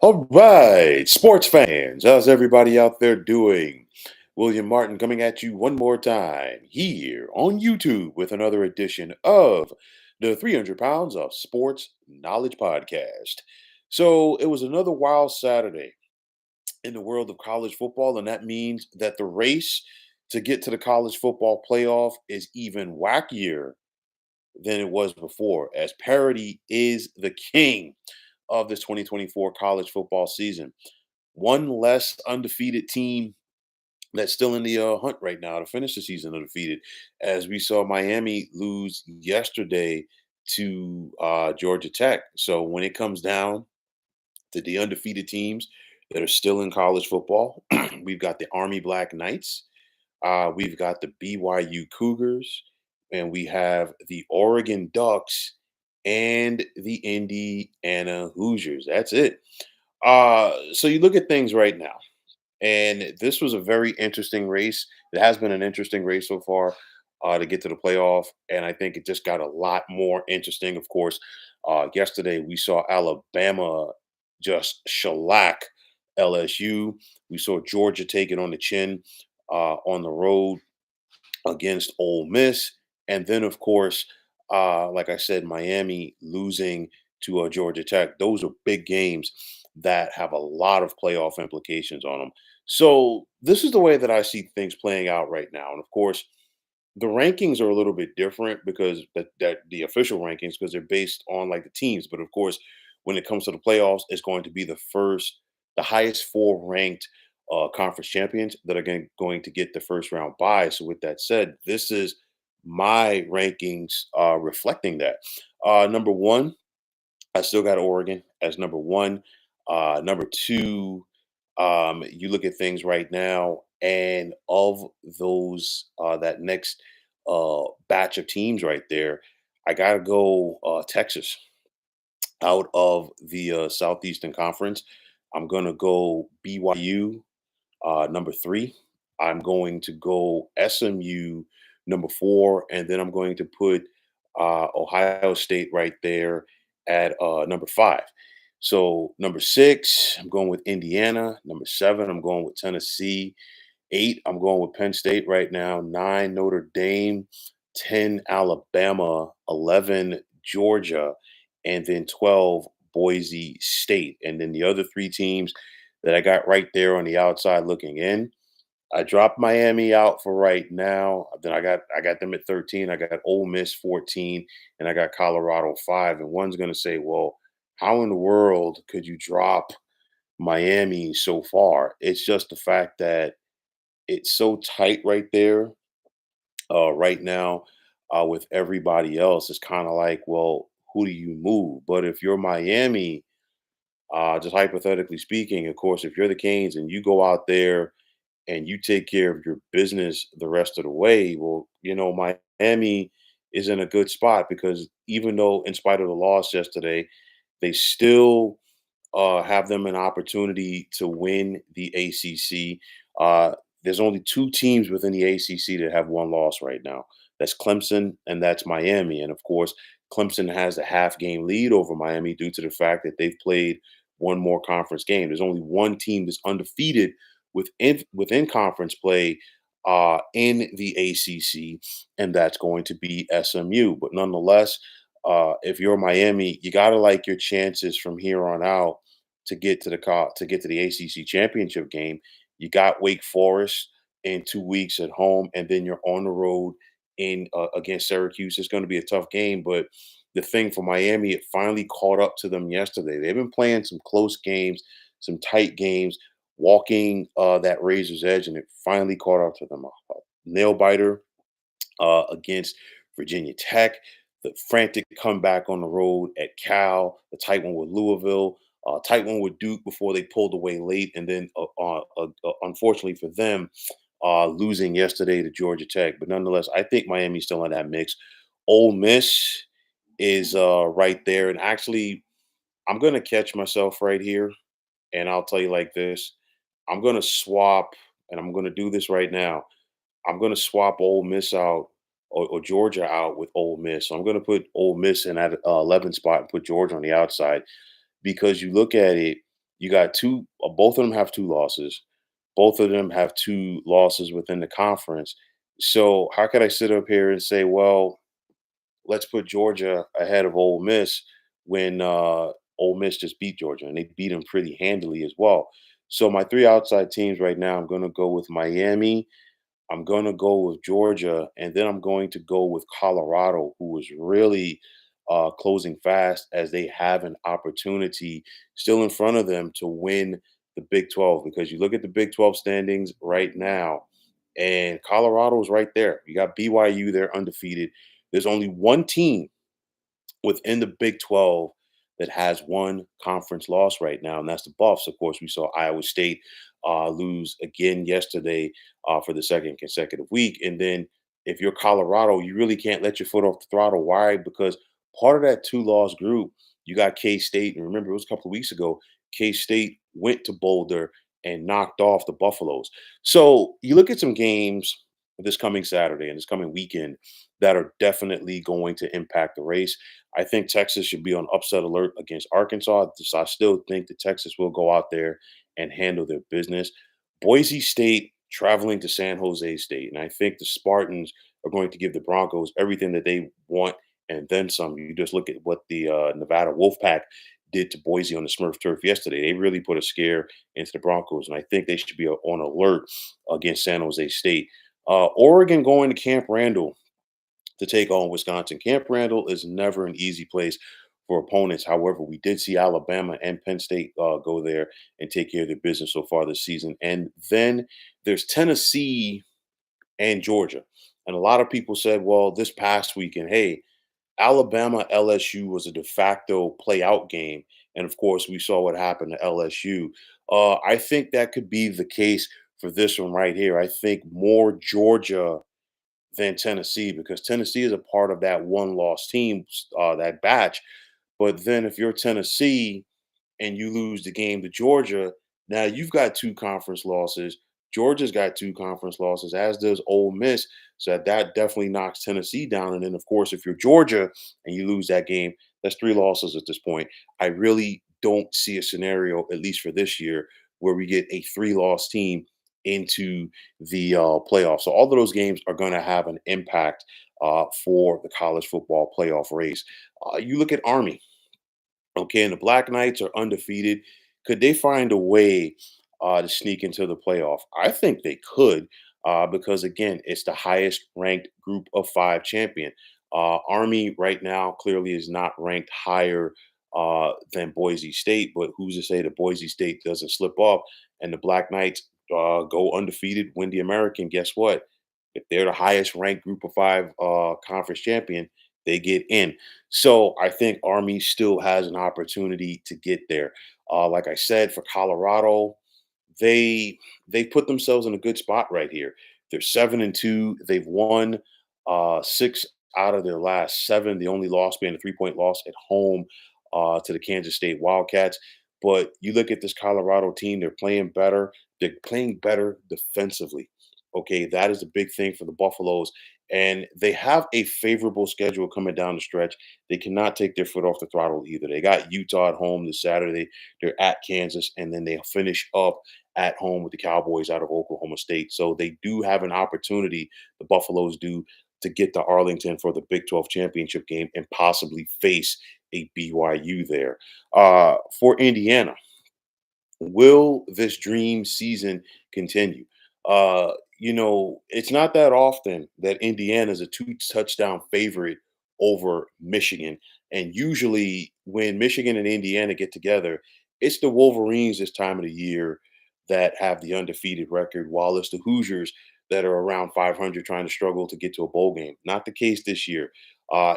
All right, sports fans, how's everybody out there doing? William Martin coming at you one more time here on YouTube with another edition of the 300 Pounds of Sports Knowledge Podcast. So it was another wild Saturday in the world of college football, and that means that the race to get to the college football playoff is even wackier than it was before, as parity is the king of this 2024 college football season. One less undefeated team that's still in the hunt right now to finish the season undefeated, as we saw Miami lose yesterday to Georgia Tech. So when it comes down to the undefeated teams that are still in college football, we've got the Army Black Knights, we've got the BYU Cougars, and we have the Oregon Ducks and the Indiana Hoosiers. That's it. So you look at things right now, and this was a very interesting race. It has been an interesting race so far to get to the playoff, and I think it just got a lot more interesting. Of course, yesterday we saw Alabama just shellac LSU. We saw Georgia take it on the chin on the road against Ole Miss, and then of course, like I said, Miami losing to Georgia Tech. Those are big games that have a lot of playoff implications on them. So this is the way that I see things playing out right now. And of course, the rankings are a little bit different because that the official rankings because they're based on like the teams. But of course, when it comes to the playoffs, it's going to be the highest four ranked conference champions that are going to get the first round bye. So with that said, this is my rankings reflecting that. Number one, I still got Oregon as number one. Number two, you look at things right now, and of those, that next batch of teams right there, I got to go Texas out of the Southeastern Conference. I'm going to go BYU number three. I'm going to go SMU number four, and then I'm going to put Ohio State right there at number five. So number six, I'm going with Indiana. Number seven, I'm going with Tennessee. Eight, I'm going with Penn State right now. Nine, Notre Dame. 10, Alabama. 11, Georgia. And then 12, Boise State. And then the other three teams that I got right there on the outside looking in. I dropped Miami out for right now. Then I got them at 13. I got Ole Miss 14, and I got Colorado 5. And one's gonna say, well, how in the world could you drop Miami so far? It's just the fact that it's so tight right there, right now, with everybody else. It's kind of like, well, who do you move? But if you're Miami, just hypothetically speaking, of course, if you're the Canes and you go out there and you take care of your business the rest of the way, well, Miami is in a good spot because even though, in spite of the loss yesterday, they still have them an opportunity to win the ACC. There's only two teams within the ACC that have one loss right now. That's Clemson and that's Miami. And of course, Clemson has a half game lead over Miami due to the fact that they've played one more conference game. There's only one team that's undefeated within conference play in the ACC, and that's going to be SMU. But nonetheless, if you're Miami, you got to like your chances from here on out to get to the ACC championship game. You got Wake Forest in 2 weeks at home, and then you're on the road in against Syracuse. It's going to be a tough game, but the thing for Miami, it finally caught up to them yesterday. They've been playing some close games, some tight games, walking that razor's edge, and it finally caught up to them. A nail biter against Virginia Tech, the frantic comeback on the road at Cal, the tight one with Louisville, tight one with Duke before they pulled away late, and then unfortunately for them, losing yesterday to Georgia Tech. But nonetheless, I think Miami's still in that mix. Ole Miss is right there, and actually, I'm going to catch myself right here, and I'll tell you like this: I'm going to swap, and I'm going to do this right now. I'm going to swap Ole Miss out or Georgia out with Ole Miss. So I'm going to put Ole Miss in that 11 spot and put Georgia on the outside because you look at it. You got both of them have two losses. Both of them have two losses within the conference. So how could I sit up here and say, well, let's put Georgia ahead of Ole Miss when Ole Miss just beat Georgia and they beat them pretty handily as well. So my three outside teams right now, I'm going to go with Miami. I'm going to go with Georgia, and then I'm going to go with Colorado, who is really closing fast as they have an opportunity still in front of them to win the Big 12. Because you look at the Big 12 standings right now, and Colorado's right there. You got BYU, they're undefeated. There's only one team within the Big 12 that has one conference loss right now, and that's the Buffs. Of course, we saw Iowa State lose again yesterday for the second consecutive week. And then if you're Colorado, you really can't let your foot off the throttle. Why? Because part of that two-loss group, you got K State, and remember it was a couple of weeks ago. K State went to Boulder and knocked off the Buffaloes. So you look at some games this coming Saturday and this coming weekend that are definitely going to impact the race. I think Texas should be on upset alert against Arkansas. So I still think that Texas will go out there and handle their business. Boise State traveling to San Jose State. And I think the Spartans are going to give the Broncos everything that they want and then some. You just look at what the Nevada Wolfpack did to Boise on the Smurf turf yesterday. They really put a scare into the Broncos. And I think they should be on alert against San Jose State. Oregon going to Camp Randall to take on Wisconsin. Camp Randall is never an easy place for opponents. However, we did see Alabama and Penn State go there and take care of their business so far this season. And then there's Tennessee and Georgia. And a lot of people said, well, this past weekend, hey, Alabama LSU was a de facto play out game. And of course, we saw what happened to LSU. I think that could be the case for this one right here. I think more Georgia than Tennessee because Tennessee is a part of that one loss team, that batch. But then if you're Tennessee and you lose the game to Georgia, now you've got two conference losses. Georgia's got two conference losses, as does Ole Miss. So that definitely knocks Tennessee down. And then, of course, if you're Georgia and you lose that game, that's three losses at this point. I really don't see a scenario, at least for this year, where we get a three-loss team into the playoffs. So all of those games are going to have an impact for the college football playoff race. You look at Army. Okay, and the Black Knights are undefeated. Could they find a way to sneak into the playoff? I think they could, because again, it's the highest ranked Group of Five champion. Army right now clearly is not ranked higher than Boise State, but who's to say that Boise State doesn't slip up and the Black Knights go undefeated, win the American? Guess what? If they're the highest ranked Group of Five conference champion, they get in. So I think Army still has an opportunity to get there. Like I said, for Colorado, they put themselves in a good spot right here. They're 7-2. They've won six out of their last seven. The only loss being a 3-point loss at home to the Kansas State Wildcats. But you look at this Colorado team, they're playing better. They're playing better defensively. Okay, that is a big thing for the Buffaloes. And they have a favorable schedule coming down the stretch. They cannot take their foot off the throttle either. They got Utah at home this Saturday. They're at Kansas, and then they finish up at home with the Cowboys out of Oklahoma State. So they do have an opportunity, the Buffaloes do, to get to Arlington for the Big 12 championship game and possibly face a BYU there. For Indiana, will this dream season continue? Uh, it's not that often that Indiana is a two touchdown favorite over Michigan. And usually, when Michigan and Indiana get together, it's the Wolverines this time of the year that have the undefeated record, while it's the Hoosiers that are around 500 trying to struggle to get to a bowl game. Not the case this year.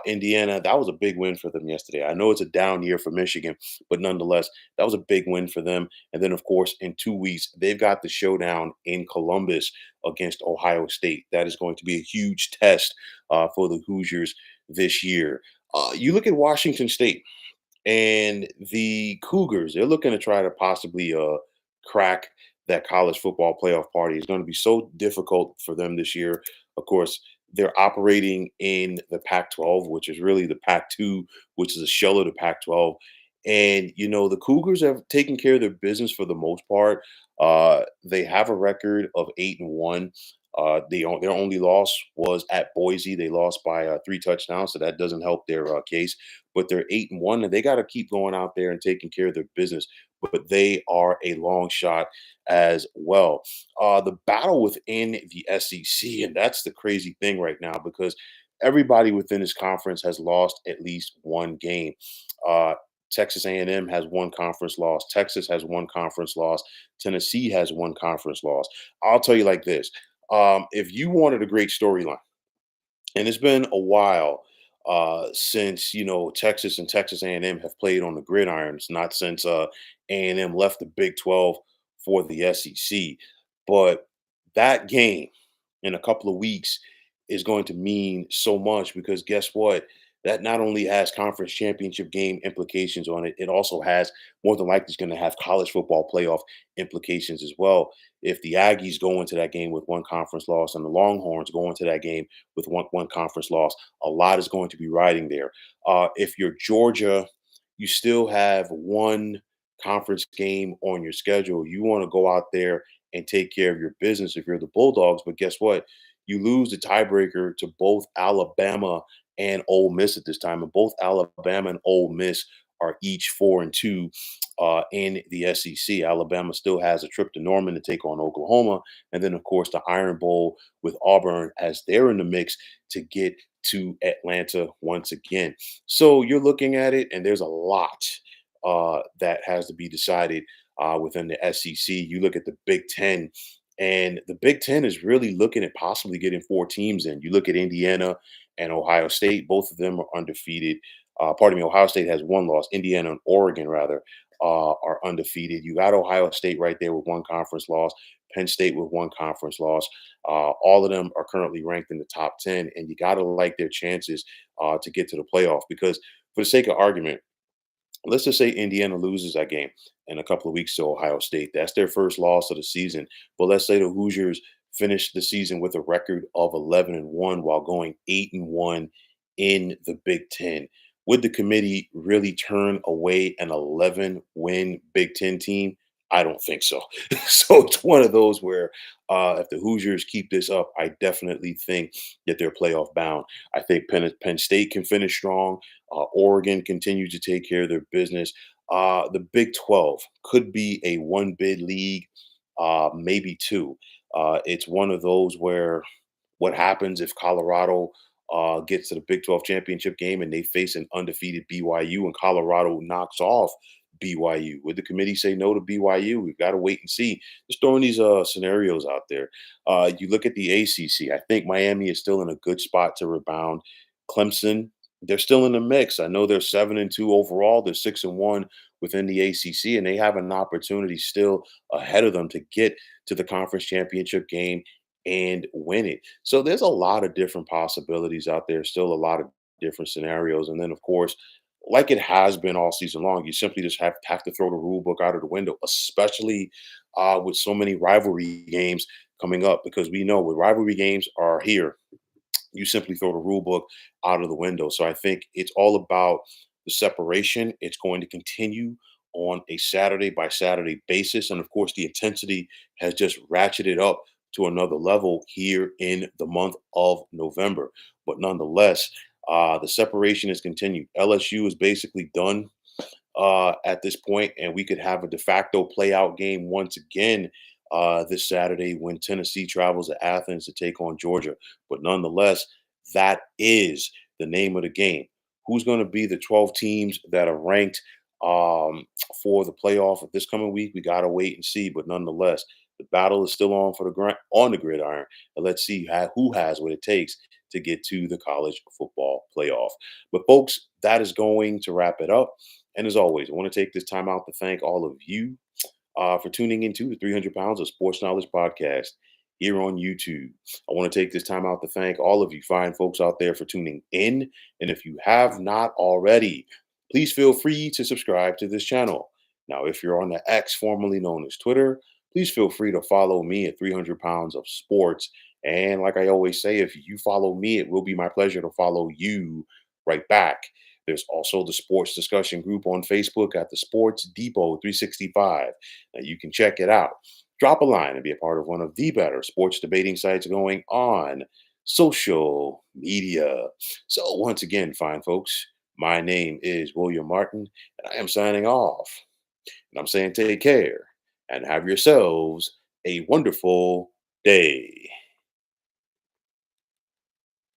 Indiana, that was a big win for them yesterday. I know it's a down year for Michigan, but nonetheless, that was a big win for them. And then, of course, in 2 weeks, they've got the showdown in Columbus against Ohio State. That is going to be a huge test for the Hoosiers this year. You look at Washington State and the Cougars, they're looking to try to possibly crack that college football playoff party. It's going to be so difficult for them this year. Of course, they're operating in the Pac 12, which is really the Pac 2, which is a shell of the Pac 12. And the Cougars have taken care of their business for the most part. They have a record of 8-1. Their only loss was at Boise. They lost by 3 touchdowns, so that doesn't help their case. But they're 8-1, and they got to keep going out there and taking care of their business. But they are a long shot as well. The battle within the SEC, and that's the crazy thing right now because everybody within this conference has lost at least one game. Uh, Texas A&M has one conference loss. Texas has one conference loss. Tennessee has one conference loss. I'll tell you like this: if you wanted a great storyline, and it's been a while since Texas and Texas A&M have played on the gridiron. It's not since A&M left the Big 12 for the SEC, but that game in a couple of weeks is going to mean so much because guess what? That not only has conference championship game implications on it, it also has more than likely is going to have college football playoff implications as well. If the Aggies go into that game with one conference loss and the Longhorns go into that game with one conference loss, a lot is going to be riding there. If you're Georgia, you still have one conference game on your schedule. You want to go out there and take care of your business if you're the Bulldogs. But guess what? You lose the tiebreaker to both Alabama and Ole Miss at this time. And both Alabama and Ole Miss are each 4-2 in the SEC. Alabama still has a trip to Norman to take on Oklahoma. And then, of course, the Iron Bowl with Auburn as they're in the mix to get to Atlanta once again. So you're looking at it, and there's a lot that has to be decided within the SEC. You look at the Big Ten, and the Big Ten is really looking at possibly getting 4 teams in. You look at Indiana and Ohio State, both of them are undefeated. Pardon me, Ohio State has one loss. Indiana and Oregon, rather, are undefeated. You got Ohio State right there with one conference loss, Penn State with one conference loss. All of them are currently ranked in the top 10, and you got to like their chances to get to the playoff because, for the sake of argument, let's just say Indiana loses that game in a couple of weeks to Ohio State. That's their first loss of the season. But let's say the Hoosiers finish the season with a record of 11-1 while going 8-1 in the Big Ten. Would the committee really turn away an 11-win Big Ten team? I don't think so. So it's one of those where if the Hoosiers keep this up, I definitely think that they're playoff bound. I think Penn State can finish strong. Oregon continues to take care of their business. The Big 12 could be a one bid league, maybe two. It's one of those where what happens if Colorado gets to the Big 12 championship game and they face an undefeated BYU and Colorado knocks off BYU? Would the committee say no to BYU? We've got to wait and see. Just throwing these scenarios out there. You look at the ACC. I think Miami is still in a good spot to rebound. Clemson, they're still in the mix. I know they're 7-2 overall. They're 6-1 within the ACC, and they have an opportunity still ahead of them to get to the conference championship game and win it. So there's a lot of different possibilities out there, still a lot of different scenarios. And then, of course, like it has been all season long, you simply just have to throw the rule book out of the window, especially with so many rivalry games coming up, because we know when rivalry games are here, you simply throw the rule book out of the window. So I think it's all about the separation. It's going to continue on a Saturday by Saturday basis. And of course, the intensity has just ratcheted up to another level here in the month of November. But nonetheless, the separation is continued. LSU is basically done at this point, and we could have a de facto play out game once again this Saturday when Tennessee travels to Athens to take on Georgia. But nonetheless, that is the name of the game. Who's going to be the 12 teams that are ranked for the playoff of this coming week? We got to wait and see. But nonetheless, the battle is still on for the on the gridiron, and let's see who has what it takes to get to the college football playoff. But folks, that is going to wrap it up. And as always, I want to take this time out to thank all of you for tuning into the 300 Pounds of Sports Knowledge podcast here on YouTube. I want to take this time out to thank all of you fine folks out there for tuning in. And if you have not already, please feel free to subscribe to this channel. Now, if you're on the X, formerly known as Twitter, please feel free to follow me at 300 Pounds of Sports. And like I always say, if you follow me, it will be my pleasure to follow you right back. There's also the sports discussion group on Facebook at the Sports Depot 365. Now you can check it out. Drop a line and be a part of one of the better sports debating sites going on social media. So, once again, fine folks, my name is William Martin, and I am signing off. And I'm saying take care and have yourselves a wonderful day.